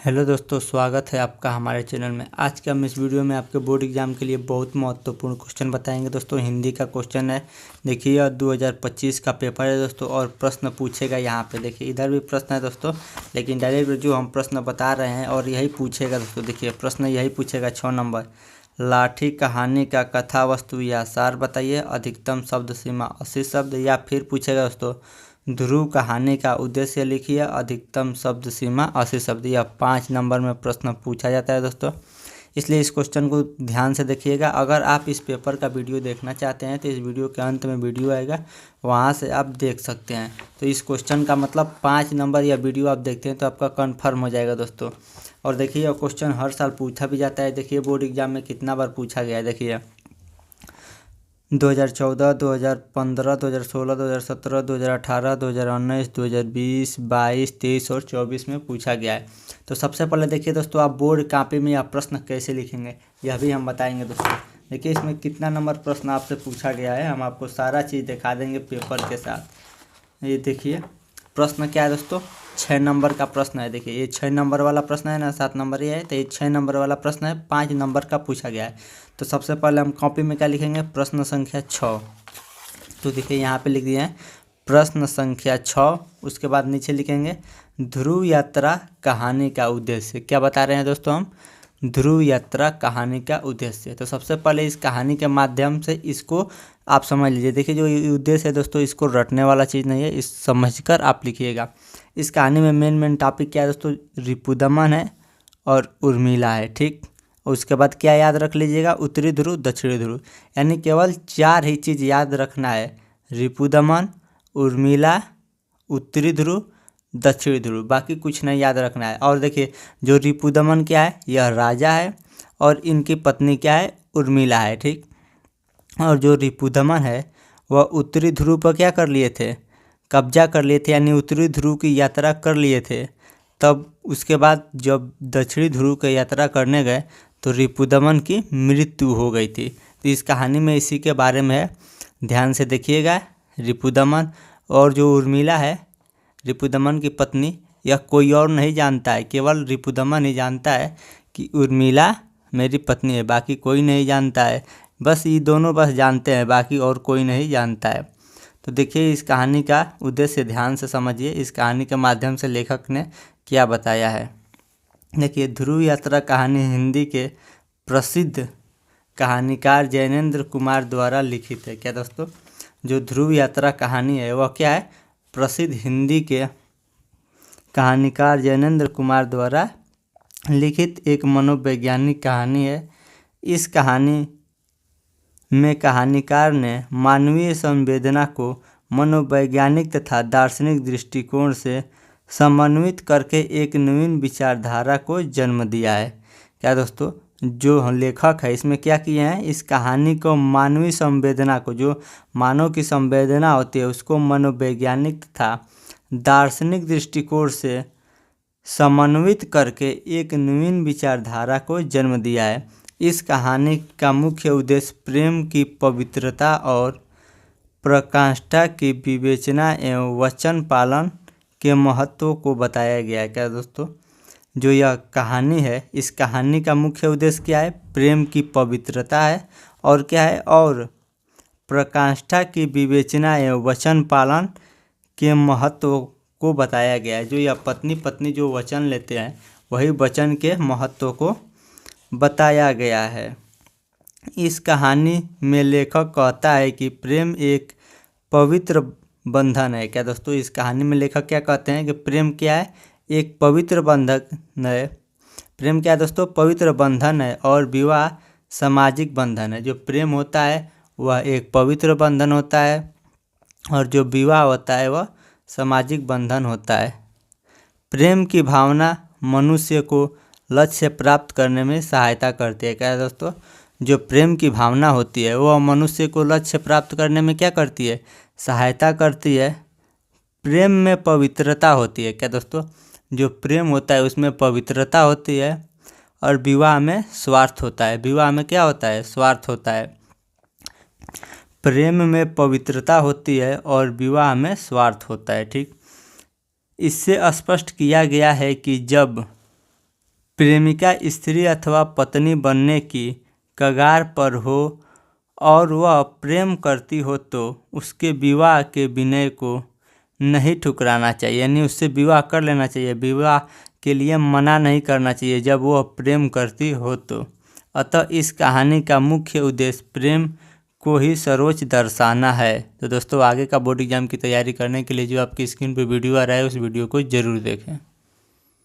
Hello दोस्तों, स्वागत है आपका हमारे चैनल में। आज के हम इस वीडियो में आपके बोर्ड एग्जाम के लिए बहुत महत्वपूर्ण क्वेश्चन बताएंगे। दोस्तों हिंदी का क्वेश्चन है। देखिए यह 2025 का पेपर है दोस्तों, और प्रश्न पूछेगा यहाँ पे। देखिए इधर भी प्रश्न है दोस्तों, लेकिन डायरेक्ट जो हम प्रश्न बता रहे हैं और यही पूछेगा दोस्तों। देखिए प्रश्न यही पूछेगा 6 नंबर। लाठी कहानी का कथा वस्तु या सार बताइए। अधिकतम शब्द सीमा 80 शब्द। या फिर पूछेगा दोस्तों ध्रुव कहानी का उद्देश्य लिखिए। अधिकतम शब्द सीमा 80 शब्द। यह 5 नंबर में प्रश्न पूछा जाता है दोस्तों, इसलिए इस क्वेश्चन को ध्यान से देखिएगा। अगर आप इस पेपर का वीडियो देखना चाहते हैं तो इस वीडियो के अंत में वीडियो आएगा, वहां से आप देख सकते हैं। तो इस क्वेश्चन का मतलब 5 नंबर या वीडियो आप देखते हैं तो आपका कन्फर्म हो जाएगा दोस्तों। और देखिए यह क्वेश्चन हर साल पूछा भी जाता है। देखिए बोर्ड एग्जाम में कितना बार पूछा गया है। देखिए 2014, 2015, 2016, 2017, 2018, 2019, 2020, 22, 23 और 24 में पूछा गया है। तो सबसे पहले देखिए दोस्तों, आप बोर्ड कॉपी में यह प्रश्न कैसे लिखेंगे यह भी हम बताएंगे दोस्तों। देखिए इसमें कितना नंबर प्रश्न आपसे पूछा गया है, हम आपको सारा चीज़ दिखा देंगे पेपर के साथ। ये देखिए प्रश्न क्या है दोस्तों, 6 नंबर का प्रश्न है। देखिए ये 6 नंबर वाला प्रश्न है ना, 7 नंबर ये है, तो ये 6 नंबर वाला प्रश्न है, 5 नंबर का पूछा गया है। तो सबसे पहले हम कॉपी में क्या लिखेंगे, प्रश्न संख्या 6। तो देखिए यहाँ पे लिख दिए हैं प्रश्न संख्या 6। उसके बाद नीचे लिखेंगे ध्रुव यात्रा कहानी का उद्देश्य। क्या बता रहे हैं दोस्तों हम, ध्रुव यात्रा कहानी का उद्देश्य। तो सबसे पहले इस कहानी के माध्यम से इसको आप समझ लीजिए। देखिए जो उद्देश्य है दोस्तों, इसको रटने वाला चीज़ नहीं है, इस समझकर आप लिखिएगा। इस कहानी में मेन टॉपिक क्या है दोस्तों, रिपुदमन है और उर्मिला है, ठीक। उसके बाद क्या याद रख लीजिएगा, उत्तरी ध्रुव दक्षिणी ध्रुव, यानी केवल 4 ही चीज़ याद रखना है, रिपुदमन, उर्मिला, उत्तरी ध्रुव, दक्षिणी ध्रुव, बाकी कुछ नहीं याद रखना है। और देखिए जो रिपुदमन क्या है, यह राजा है, और इनकी पत्नी क्या है, उर्मिला है, ठीक। और जो रिपुदमन है वह उत्तरी ध्रुव पर क्या कर लिए थे, कब्जा कर लिए थे, यानी उत्तरी ध्रुव की यात्रा कर लिए थे। तब उसके बाद जब दक्षिणी ध्रुव की यात्रा करने गए तो रिपुदमन की मृत्यु हो गई थी। तो इस कहानी में इसी के बारे में है, ध्यान से देखिएगा। रिपुदमन और जो उर्मिला है, रिपुदमन की पत्नी, यह कोई और नहीं जानता है, केवल रिपुदमन ही जानता है कि उर्मिला मेरी पत्नी है, बाकी कोई नहीं जानता है। बस ये दोनों बस जानते हैं, बाकी और कोई नहीं जानता है। तो देखिए इस कहानी का उद्देश्य ध्यान से समझिए, इस कहानी के माध्यम से लेखक ने क्या बताया है। देखिए ध्रुव यात्रा कहानी हिंदी के प्रसिद्ध कहानीकार जैनेन्द्र कुमार द्वारा लिखित है। क्या दोस्तों, जो ध्रुव यात्रा कहानी है वह क्या है, प्रसिद्ध हिंदी के कहानीकार जैनेन्द्र कुमार द्वारा लिखित एक मनोवैज्ञानिक कहानी है। इस कहानी में कहानीकार ने मानवीय संवेदना को मनोवैज्ञानिक तथा दार्शनिक दृष्टिकोण से समन्वित करके एक नवीन विचारधारा को जन्म दिया है। क्या दोस्तों, जो लेखक है इसमें क्या किए हैं, इस कहानी को मानवीय संवेदना को, जो मानव की संवेदना होती है उसको मनोवैज्ञानिक तथा दार्शनिक दृष्टिकोण से समन्वित करके एक नवीन विचारधारा को जन्म दिया है। इस कहानी का मुख्य उद्देश्य प्रेम की पवित्रता और प्रकाष्ठा की विवेचना एवं वचन पालन के महत्व को बताया गया है। क्या दोस्तों, जो यह कहानी है, इस कहानी का मुख्य उद्देश्य क्या है, प्रेम की पवित्रता है, और क्या है, और प्रकाष्ठा की विवेचना एवं वचन पालन के महत्व को बताया गया है। जो यह पत्नी जो वचन लेते हैं वही वचन के महत्व को बताया गया है। इस कहानी में लेखक कहता है कि प्रेम एक पवित्र बंधन है। क्या दोस्तों, इस कहानी में लेखक क्या कहते हैं कि प्रेम क्या है, एक पवित्र बंधन है। प्रेम क्या है दोस्तों, पवित्र बंधन है, और विवाह सामाजिक बंधन है। जो प्रेम होता है वह एक पवित्र बंधन होता है, और जो विवाह होता है वह सामाजिक बंधन होता है। प्रेम की भावना मनुष्य को लक्ष्य प्राप्त करने में सहायता करती है। क्या है दोस्तों, जो प्रेम की भावना होती है वह मनुष्य को लक्ष्य प्राप्त करने में क्या करती है, सहायता करती है। प्रेम में पवित्रता होती है। क्या दोस्तों, जो प्रेम होता है उसमें पवित्रता होती है, और विवाह में स्वार्थ होता है। विवाह में क्या होता है, स्वार्थ होता है। प्रेम में पवित्रता होती है और विवाह में स्वार्थ होता है, ठीक। इससे स्पष्ट किया गया है कि जब प्रेमिका स्त्री अथवा पत्नी बनने की कगार पर हो और वह प्रेम करती हो तो उसके विवाह के विनय को नहीं ठुकराना चाहिए, यानी उससे विवाह कर लेना चाहिए, विवाह के लिए मना नहीं करना चाहिए जब वह प्रेम करती हो तो। अतः इस कहानी का मुख्य उद्देश्य प्रेम को ही सर्वोच्च दर्शाना है। तो दोस्तों, आगे का बोर्ड एग्जाम की तैयारी करने के लिए जो आपकी स्क्रीन पर वीडियो आ रहा है उस वीडियो को ज़रूर देखें।